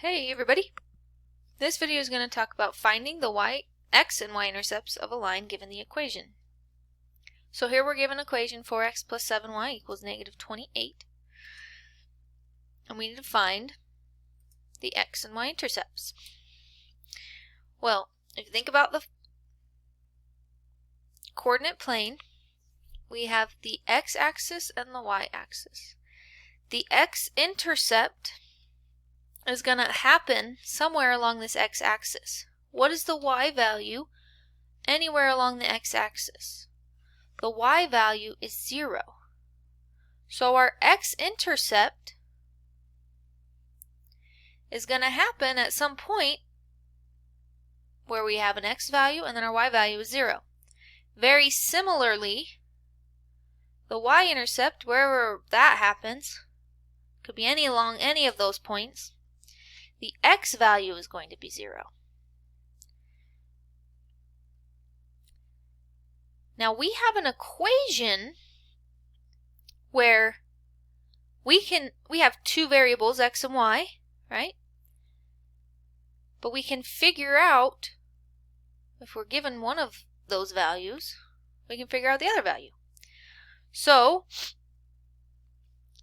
Hey everybody! This video is going to talk about finding the x and y intercepts of a line given the equation. So here we're given an equation 4x plus 7y equals negative 28. And we need to find the x and y intercepts. Well, if you think about the coordinate plane, we have the x-axis and the y-axis. The x-intercept is going to happen somewhere along this x-axis. What is the y value anywhere along the x-axis? The y value is 0. So our x-intercept is going to happen at some point where we have an x value and then our y value is 0. Very similarly, the y-intercept, wherever that happens, could be along any of those points, the x value is going to be 0. Now we have an equation where we have two variables, x and y, right? But we can figure out, if we're given one of those values, we can figure out the other value. So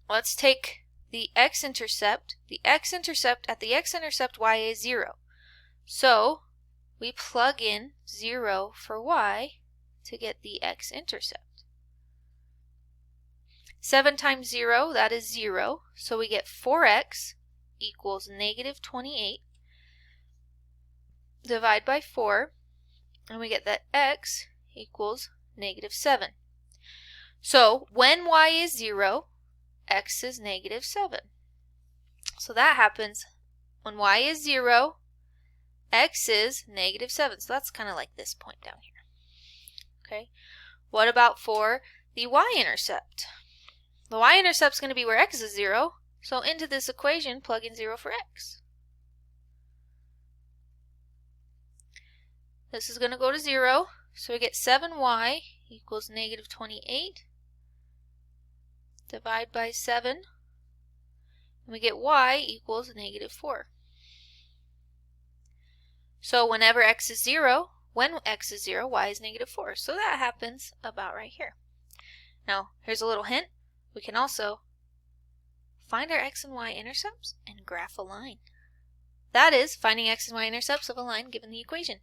let's take the x-intercept. The x-intercept at the x-intercept y is 0. So we plug in 0 for y to get the x-intercept. 7 times 0, that is 0. So we get 4x equals negative 28. Divide by 4, and we get that x equals negative 7. So when y is 0, x is negative 7. So that happens when y is 0, x is negative 7. So that's kind of like this point down here. Okay. What about for the y-intercept? The y-intercept is going to be where x is 0. So into this equation, plug in 0 for x. This is going to go to 0. So we get 7y equals negative 28. Divide by 7, and we get y equals negative 4. So whenever x is 0, when x is 0, y is negative 4. So that happens about right here. Now, here's a little hint. We can also find our x and y intercepts and graph a line. That is finding x and y intercepts of a line given the equation.